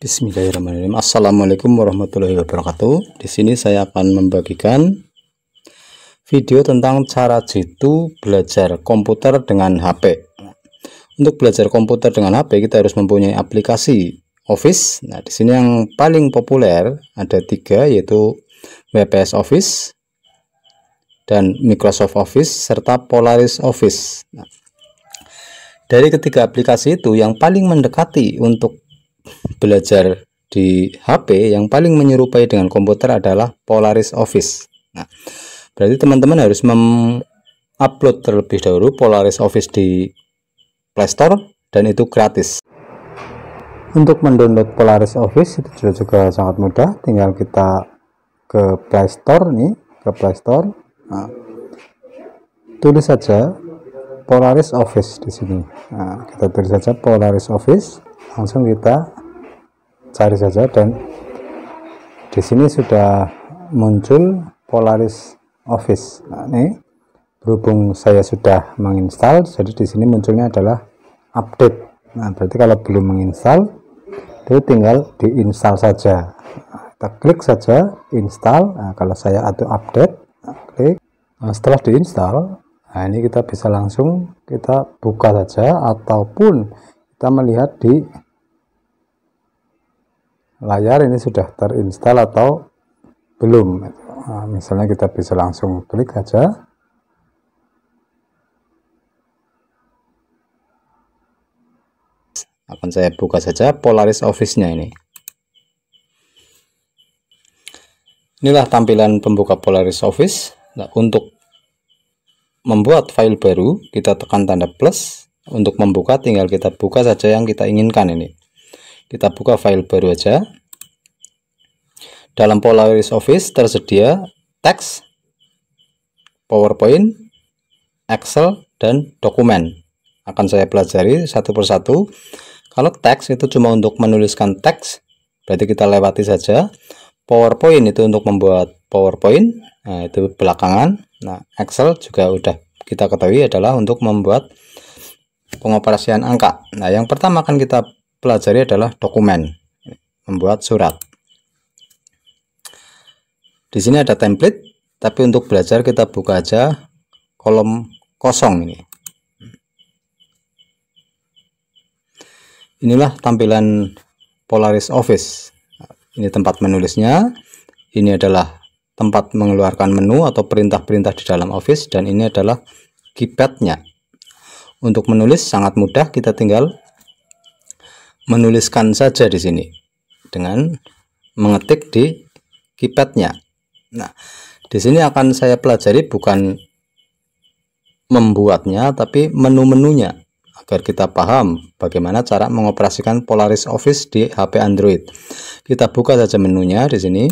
Bismillahirrahmanirrahim. Assalamualaikum warahmatullahi wabarakatuh. Di sini saya akan membagikan video tentang cara jitu belajar komputer dengan HP. Untuk belajar komputer dengan HP kita harus mempunyai aplikasi Office. Nah, di sini yang paling populer ada 3, yaitu WPS Office dan Microsoft Office serta Polaris Office. Nah, dari ketiga aplikasi itu yang paling mendekati untuk belajar di HP, yang paling menyerupai dengan komputer adalah Polaris Office. Nah, berarti teman-teman harus mengupload terlebih dahulu Polaris Office di Play Store, dan itu gratis. Untuk mendownload Polaris Office itu juga sangat mudah, tinggal kita ke Play Store nih, ke Play Store. Nah, tulis saja Polaris Office di sini. Nah, kita tulis saja Polaris Office, langsung kita cari saja, dan di sini sudah muncul Polaris Office. Nah, ini berhubung saya sudah menginstal, jadi di sini munculnya adalah update. Nah, berarti kalau belum menginstal itu tinggal diinstal saja. Nah, kita klik saja install. Nah, kalau saya atau update, nah, klik. Nah, setelah diinstal, nah ini kita bisa langsung kita buka saja, ataupun kita melihat di layar ini sudah terinstall atau belum. Nah, misalnya kita bisa langsung klik saja. Akan saya buka saja Polaris Office-nya ini. Inilah tampilan pembuka Polaris Office. Nah, untuk membuat file baru kita tekan tanda plus. Untuk membuka tinggal kita buka saja yang kita inginkan ini. Kita buka file baru aja. Dalam Polaris Office tersedia teks, PowerPoint, Excel, dan dokumen. Akan saya pelajari satu persatu. Kalau teks itu cuma untuk menuliskan teks, berarti kita lewati saja. PowerPoint itu untuk membuat PowerPoint, nah itu belakangan. Nah, Excel juga udah kita ketahui adalah untuk membuat pengoperasian angka. Nah, yang pertama akan kita pelajari adalah dokumen, membuat surat. Di sini ada template, tapi untuk belajar kita buka aja kolom kosong ini. Inilah tampilan Polaris Office. Ini tempat menulisnya. Ini adalah tempat mengeluarkan menu atau perintah-perintah di dalam Office, dan ini adalah keypad-nya. Untuk menulis sangat mudah, kita tinggal menuliskan saja di sini dengan mengetik di keypad-nya. Nah, di sini akan saya pelajari bukan membuatnya, tapi menu-menunya, agar kita paham bagaimana cara mengoperasikan Polaris Office di HP Android. Kita buka saja menunya di sini.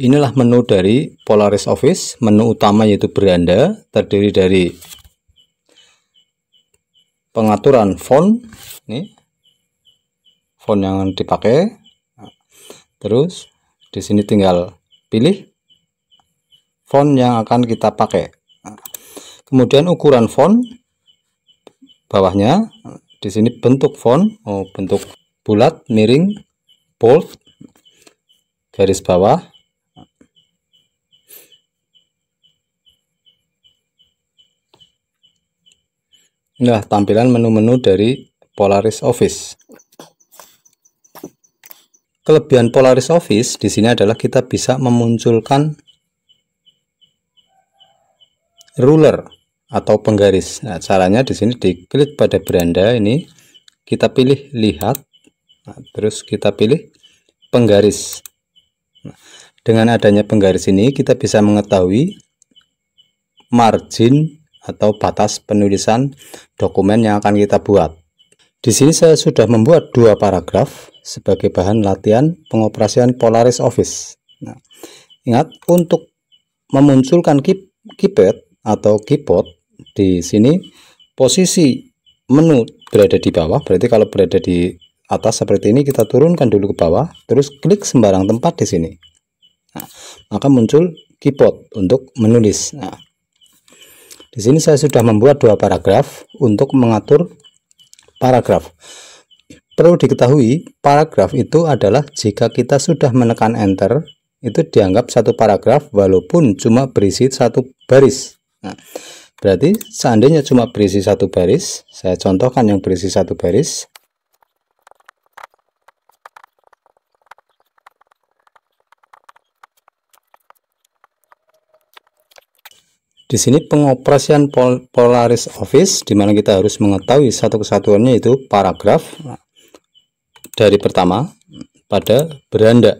Inilah menu dari Polaris Office. Menu utama yaitu beranda, terdiri dari pengaturan font, ini font yang dipakai. Terus di sini tinggal pilih font yang akan kita pakai. Kemudian ukuran font bawahnya, di sini bentuk font, bentuk bulat, miring, bold, garis bawah. Nah, tampilan menu-menu dari Polaris Office. Kelebihan Polaris Office di sini adalah kita bisa memunculkan ruler atau penggaris. Nah, caranya di sini diklik pada beranda ini, kita pilih lihat, nah, terus kita pilih penggaris. Nah, dengan adanya penggaris ini kita bisa mengetahui margin atau batas penulisan dokumen yang akan kita buat. Di sini saya sudah membuat 2 paragraf sebagai bahan latihan pengoperasian Polaris Office. Nah, ingat untuk memunculkan keypad atau keyboard, di sini posisi menu berada di bawah. Berarti kalau berada di atas seperti ini, kita turunkan dulu ke bawah, terus klik sembarang tempat di sini. Nah, maka muncul keyboard untuk menulis. Nah, di sini saya sudah membuat 2 paragraf untuk mengatur paragraf. Perlu diketahui, paragraf itu adalah jika kita sudah menekan enter, itu dianggap satu paragraf walaupun cuma berisi satu baris. Nah, berarti seandainya cuma berisi satu baris, saya contohkan yang berisi satu baris. Di sini pengoperasian Polaris Office, di mana kita harus mengetahui satu kesatuannya itu paragraf. Dari pertama pada beranda.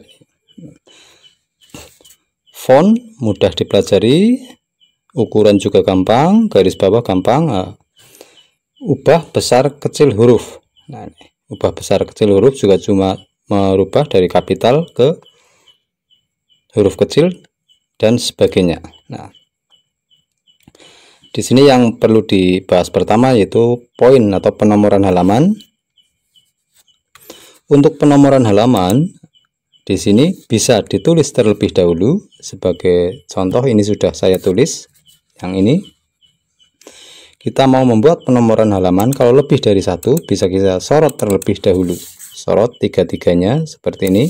Font mudah dipelajari, ukuran juga gampang, garis bawah gampang. Ubah besar kecil huruf. Nah, ubah besar kecil huruf juga cuma merubah dari kapital ke huruf kecil dan sebagainya. Nah, di sini yang perlu dibahas pertama yaitu poin atau penomoran halaman. Untuk penomoran halaman di sini bisa ditulis terlebih dahulu. Sebagai contoh ini sudah saya tulis. Yang ini kita mau membuat penomoran halaman, kalau lebih dari satu bisa kita sorot terlebih dahulu. Sorot tiga-tiganya seperti ini.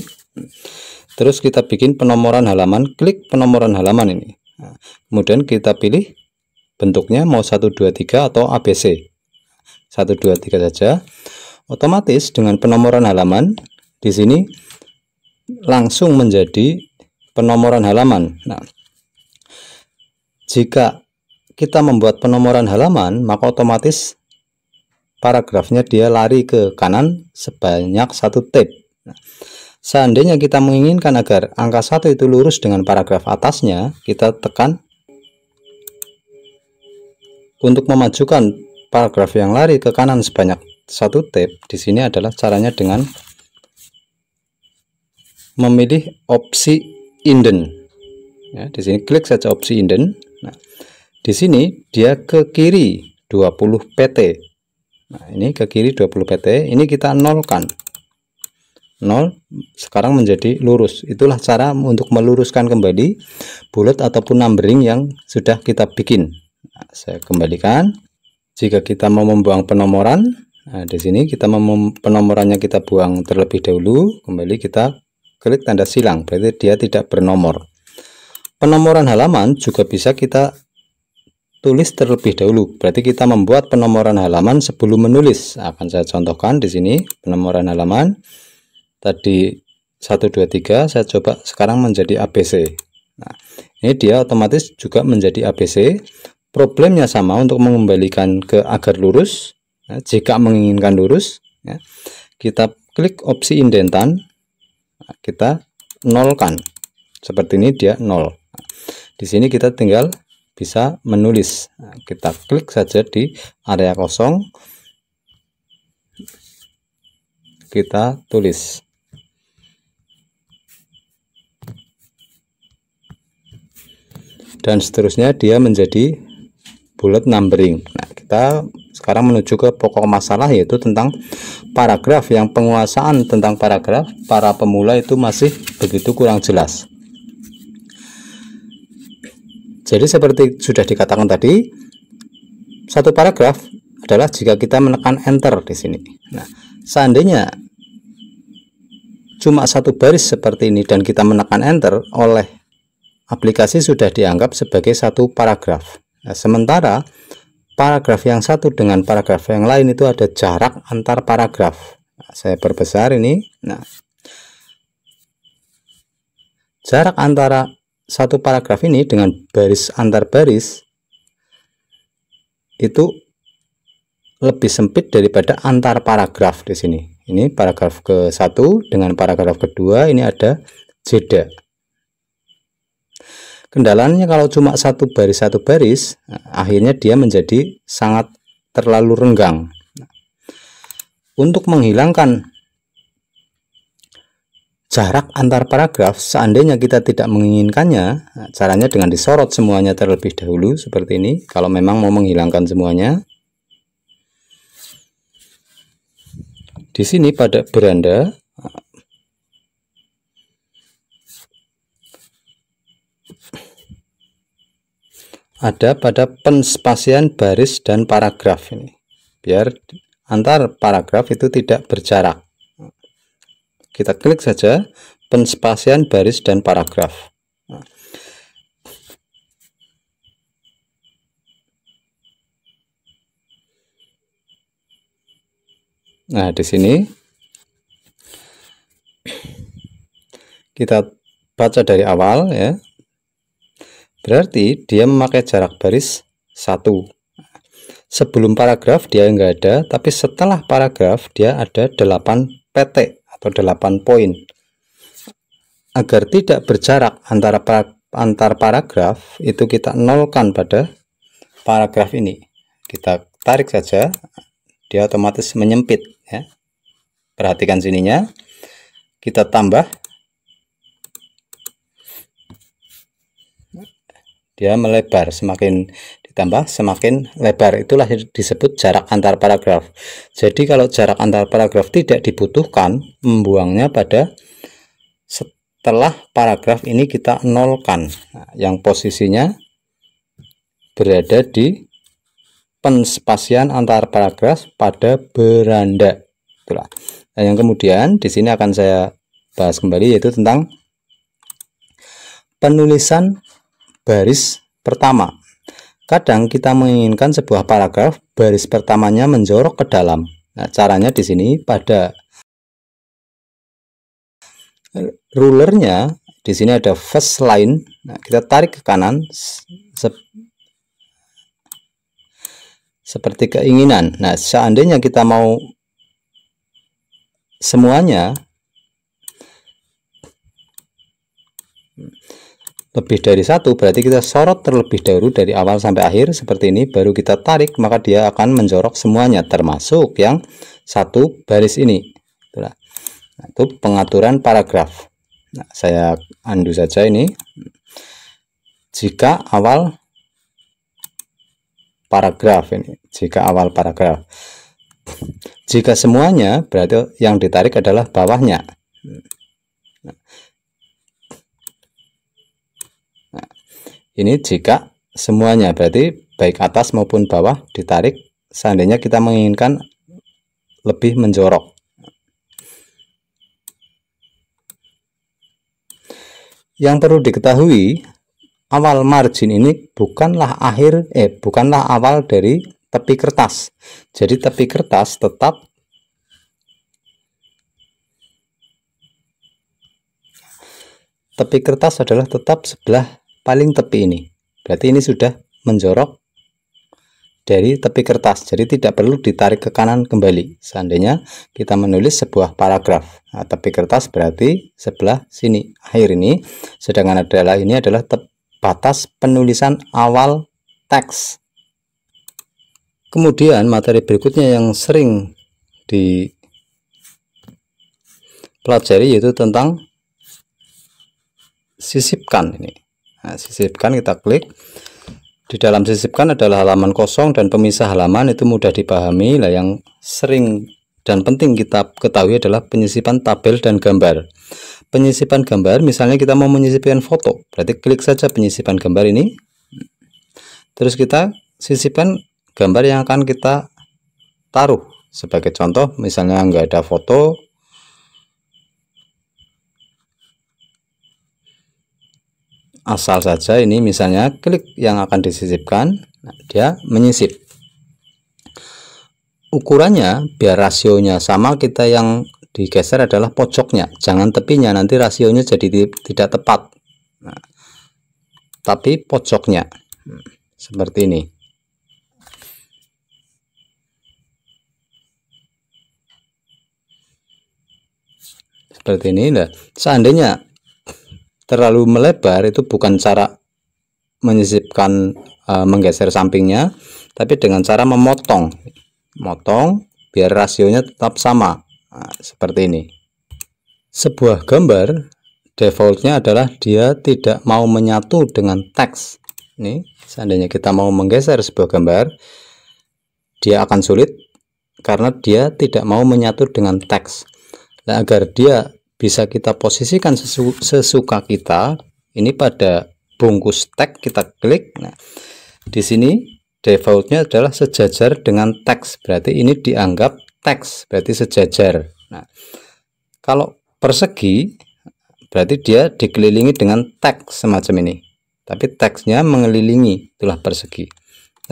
Terus kita bikin penomoran halaman, klik penomoran halaman ini. Nah, kemudian kita pilih bentuknya mau 1, 2, 3 atau ABC. 1, 2, 3 saja. Otomatis dengan penomoran halaman di sini langsung menjadi penomoran halaman. Nah, jika kita membuat penomoran halaman, maka otomatis paragrafnya dia lari ke kanan sebanyak 1 tab. Nah, seandainya kita menginginkan agar angka 1 itu lurus dengan paragraf atasnya, kita tekan untuk memajukan paragraf yang lari ke kanan sebanyak 1 tab. Di sini adalah caranya dengan memilih opsi indent. Ya, di sini klik saja opsi indent. Nah, di sini dia ke kiri 20 pt. Nah, ini ke kiri 20 pt. Ini kita nolkan. 0 sekarang menjadi lurus. Itulah cara untuk meluruskan kembali bulat ataupun numbering yang sudah kita bikin. Nah, saya kembalikan. Jika kita mau membuang penomoran, nah di sini kita mau penomorannya kita buang terlebih dahulu. Kembali kita klik tanda silang, berarti dia tidak bernomor. Penomoran halaman juga bisa kita tulis terlebih dahulu. Berarti kita membuat penomoran halaman sebelum menulis. Akan saya contohkan di sini penomoran halaman. Tadi 1, 2, 3, saya coba sekarang menjadi ABC. Nah, ini dia otomatis juga menjadi ABC. Problemnya sama untuk mengembalikan ke agar lurus. Nah, jika menginginkan lurus, ya, kita klik opsi indentan, nah, kita nolkan. Seperti ini dia 0. Nah, di sini kita tinggal bisa menulis. Nah, kita klik saja di area kosong, kita tulis. Dan seterusnya dia menjadi bullet numbering. Nah, kita sekarang menuju ke pokok masalah, yaitu tentang paragraf. Yang penguasaan tentang paragraf para pemula itu masih begitu kurang jelas. Jadi seperti sudah dikatakan tadi, satu paragraf adalah jika kita menekan enter di sini. Nah, seandainya cuma satu baris seperti ini dan kita menekan enter, oleh aplikasi sudah dianggap sebagai satu paragraf. Nah, sementara paragraf yang satu dengan paragraf yang lain itu ada jarak antar paragraf. Nah, saya perbesar ini. Nah, jarak antara satu paragraf ini dengan baris antar baris itu lebih sempit daripada antar paragraf di sini. Ini paragraf ke-1 dengan paragraf kedua ini ada jeda. Kendalanya kalau cuma satu baris, akhirnya dia menjadi sangat terlalu renggang. Untuk menghilangkan jarak antar paragraf, seandainya kita tidak menginginkannya, caranya dengan disorot semuanya terlebih dahulu seperti ini. Kalau memang mau menghilangkan semuanya, di sini pada beranda ada pada penspasian baris dan paragraf ini, biar antar paragraf itu tidak berjarak. Kita klik saja penspasian baris dan paragraf. Nah, di sini kita baca dari awal ya. Berarti dia memakai jarak baris 1. Sebelum paragraf dia enggak ada, tapi setelah paragraf dia ada 8 PT atau 8 poin. Agar tidak berjarak antar paragraf, itu kita nolkan pada paragraf ini. Kita tarik saja, dia otomatis menyempit ya. Perhatikan sininya. Kita tambah, dia melebar, semakin ditambah semakin lebar. Itulah disebut jarak antar paragraf. Jadi kalau jarak antar paragraf tidak dibutuhkan, membuangnya pada setelah paragraf ini kita nolkan. Nah, yang posisinya berada di penspasian antar paragraf pada beranda. Itulah. Nah, yang kemudian di sini akan saya bahas kembali, yaitu tentang penulisan baris pertama. Kadang kita menginginkan sebuah paragraf baris pertamanya menjorok ke dalam. Nah, caranya di sini pada rulernya di sini ada first line. Nah, kita tarik ke kanan seperti keinginan. Nah, seandainya kita mau semuanya lebih dari 1, berarti kita sorot terlebih dahulu dari awal sampai akhir seperti ini, baru kita tarik, maka dia akan menjorok semuanya termasuk yang 1 baris ini. Itulah. Nah, itu pengaturan paragraf. Nah, saya undo saja ini. Jika awal paragraf ini, jika awal paragraf. Jika semuanya, berarti yang ditarik adalah bawahnya. Nah, ini jika semuanya, berarti baik atas maupun bawah ditarik, seandainya kita menginginkan lebih menjorok. Yang perlu diketahui, awal margin ini bukanlah awal dari tepi kertas. Jadi tepi kertas tetap adalah tetap sebelah paling tepi ini. Berarti ini sudah menjorok dari tepi kertas. Jadi tidak perlu ditarik ke kanan kembali. Seandainya kita menulis sebuah paragraf. Nah, tepi kertas berarti sebelah sini akhir ini. Sedangkan ini adalah batas penulisan awal teks. Kemudian materi berikutnya yang sering dipelajari yaitu tentang sisipkan ini. Nah, sisipkan kita klik. Di dalam sisipkan adalah halaman kosong dan pemisah halaman, itu mudah dipahami. Lah, yang sering dan penting kita ketahui adalah penyisipan tabel dan gambar. Penyisipan gambar, misalnya kita mau menyisipkan foto, berarti klik saja penyisipan gambar ini. Terus kita sisipkan gambar yang akan kita taruh. Sebagai contoh, misalnya nggak ada foto, asal saja ini misalnya klik yang akan disisipkan, nah, dia menyisip. Ukurannya biar rasionya sama, kita yang digeser adalah pojoknya, jangan tepinya, nanti rasionya jadi tidak tepat. Nah, tapi pojoknya seperti ini. Seperti ini. Nah, seandainya terlalu melebar, itu bukan cara menyisipkan menggeser sampingnya, tapi dengan cara memotong biar rasionya tetap sama. Nah, seperti ini. Sebuah gambar defaultnya adalah dia tidak mau menyatu dengan teks. Ini seandainya kita mau menggeser sebuah gambar, dia akan sulit karena dia tidak mau menyatu dengan teks. Nah, agar dia bisa kita posisikan sesuka kita, ini pada bungkus teks kita klik. Nah, di sini defaultnya adalah sejajar dengan teks, berarti ini dianggap teks, berarti sejajar. Nah, kalau persegi berarti dia dikelilingi dengan teks semacam ini, tapi teksnya mengelilingi, itulah persegi.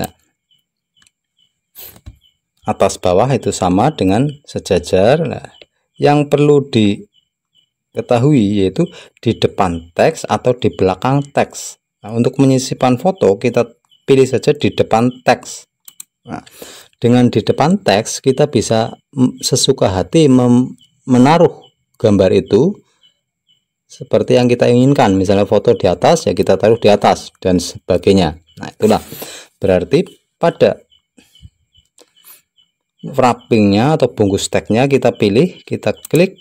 Nah, atas bawah itu sama dengan sejajar. Nah, yang perlu diketahui yaitu di depan teks atau di belakang teks. Nah, untuk menyisipkan foto kita pilih saja di depan teks. Nah, dengan di depan teks kita bisa sesuka hati menaruh gambar itu seperti yang kita inginkan. Misalnya foto di atas, ya kita taruh di atas dan sebagainya. Nah, itulah berarti pada wrappingnya atau bungkus teksnya kita pilih, kita klik,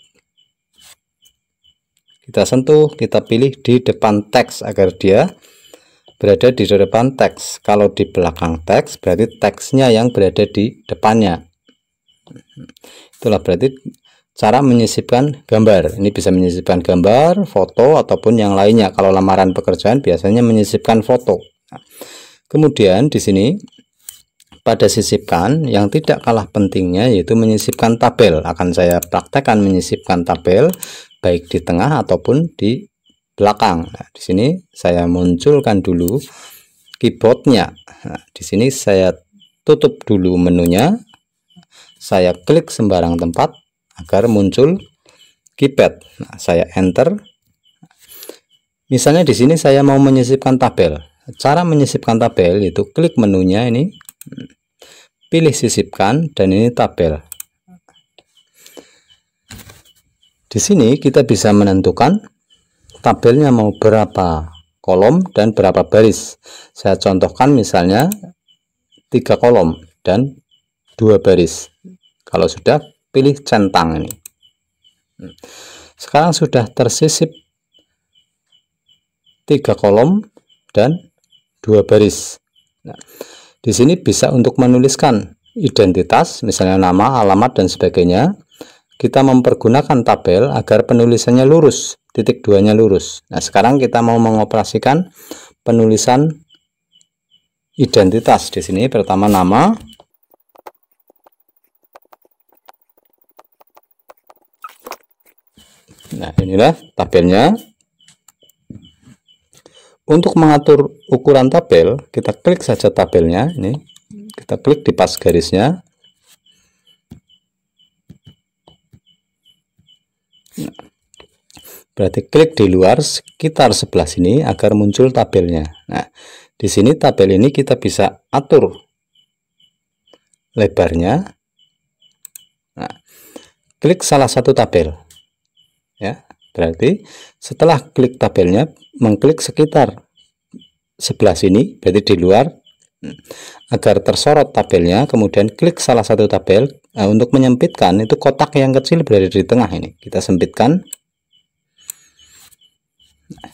kita sentuh, kita pilih di depan teks agar dia berada di depan teks. Kalau di belakang teks berarti teksnya yang berada di depannya. Itulah berarti cara menyisipkan gambar. Ini bisa menyisipkan gambar, foto, ataupun yang lainnya. Kalau lamaran pekerjaan biasanya menyisipkan foto. Nah, kemudian di sini pada sisipkan yang tidak kalah pentingnya yaitu menyisipkan tabel. Akan saya praktekkan menyisipkan tabel baik di tengah ataupun di belakang. Nah, di sini saya munculkan dulu keyboardnya. Nah, di sini saya tutup dulu menunya, saya klik sembarang tempat agar muncul keypad. Nah, saya enter. Misalnya di sini saya mau menyisipkan tabel. Cara menyisipkan tabel yaitu klik menunya ini, pilih sisipkan, dan ini tabel. Di sini kita bisa menentukan tabelnya mau berapa kolom dan berapa baris. Saya contohkan misalnya 3 kolom dan 2 baris. Kalau sudah, pilih centang ini. Sekarang sudah tersisip 3 kolom dan 2 baris. Nah, di sini bisa untuk menuliskan identitas, misalnya nama, alamat, dan sebagainya. Kita mempergunakan tabel agar penulisannya lurus, titik 2-nya lurus. Nah, sekarang kita mau mengoperasikan penulisan identitas. Di sini pertama nama, nah inilah tabelnya. Untuk mengatur ukuran tabel, kita klik saja tabelnya. Ini kita klik di pas garisnya. Nah, berarti klik di luar sekitar sebelah sini agar muncul tabelnya. Nah, di sini tabel ini kita bisa atur lebarnya. Nah, klik salah satu tabel. Ya, berarti setelah klik tabelnya, mengklik sekitar sebelah sini, berarti di luar, agar tersorot tabelnya. Kemudian klik salah satu tabel. Nah, untuk menyempitkan itu kotak yang kecil berada di tengah ini, kita sempitkan. Nah,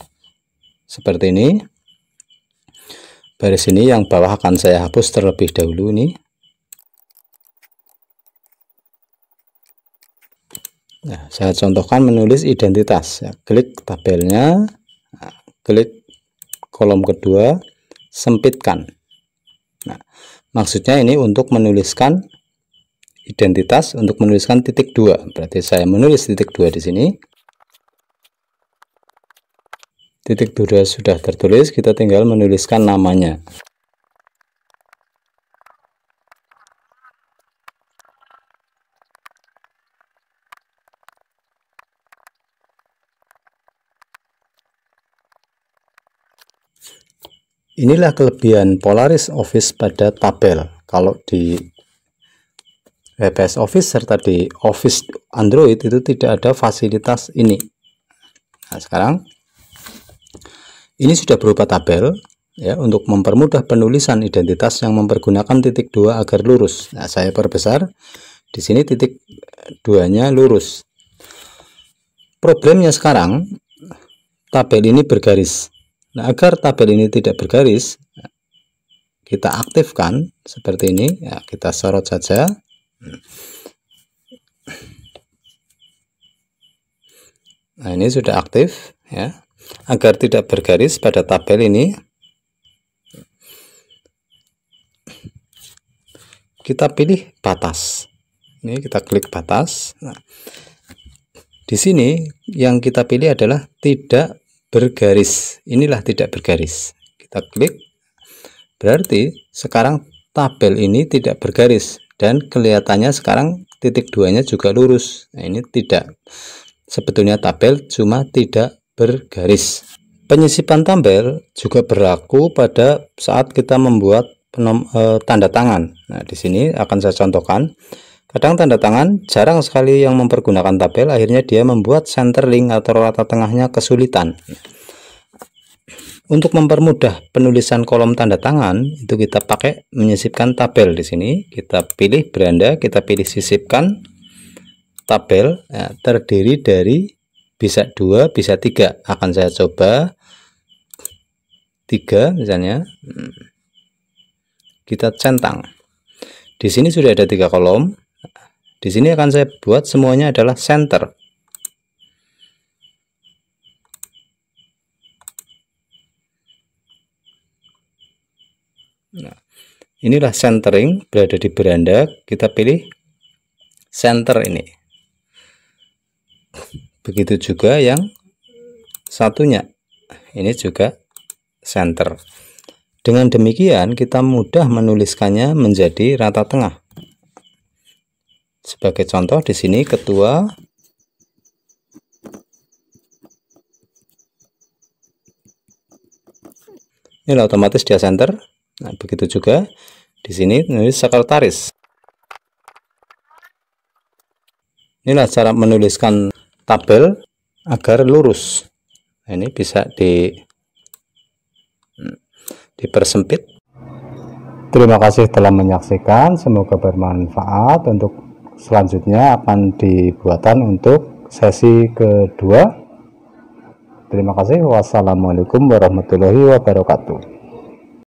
seperti ini. Baris ini yang bawah akan saya hapus terlebih dahulu ini. Nah, saya contohkan menulis identitas. Ya, klik tabelnya, nah, klik kolom kedua, sempitkan. Nah, maksudnya ini untuk menuliskan identitas, untuk menuliskan titik 2. Berarti saya menulis titik 2 di sini. Titik 2 sudah tertulis, kita tinggal menuliskan namanya. Inilah kelebihan Polaris Office pada tabel. Kalau di WPS Office serta di Office Android itu tidak ada fasilitas ini. Nah, sekarang ini sudah berupa tabel ya, untuk mempermudah penulisan identitas yang mempergunakan titik 2 agar lurus. Nah, saya perbesar. Di sini titik 2-nya lurus. Problemnya sekarang tabel ini bergaris. Nah, agar tabel ini tidak bergaris, kita aktifkan seperti ini. Ya, kita sorot saja. Nah, ini sudah aktif ya. Agar tidak bergaris pada tabel ini, kita pilih batas. Ini kita klik batas. Nah, di sini yang kita pilih adalah tidak bergaris. Inilah tidak bergaris. Kita klik. Berarti sekarang tabel ini tidak bergaris dan kelihatannya sekarang titik 2-nya juga lurus. Nah, ini tidak. Sebetulnya tabel cuma tidak bergaris. Penyisipan tabel juga berlaku pada saat kita membuat tanda tangan. Nah, di sini akan saya contohkan. Kadang tanda tangan jarang sekali yang mempergunakan tabel, akhirnya dia membuat centering atau rata tengahnya kesulitan. Untuk mempermudah penulisan kolom tanda tangan, itu kita pakai menyisipkan tabel. Di sini kita pilih beranda, kita pilih sisipkan tabel, ya, terdiri dari bisa 2, bisa 3. Akan saya coba 3 misalnya. Kita centang. Di sini sudah ada 3 kolom. Di sini akan saya buat semuanya adalah center. Nah, inilah centering berada di beranda. Kita pilih center ini. Begitu juga yang satunya. Ini juga center. Dengan demikian kita mudah menuliskannya menjadi rata tengah. Sebagai contoh di sini ketua, ini otomatis dia center. Nah, begitu juga di sini nulis sekretaris. Inilah cara menuliskan tabel agar lurus. Nah, ini bisa dipersempit. Terima kasih telah menyaksikan, semoga bermanfaat. Untuk selanjutnya akan dibuatkan untuk sesi kedua. Terima kasih. Wassalamualaikum warahmatullahi wabarakatuh.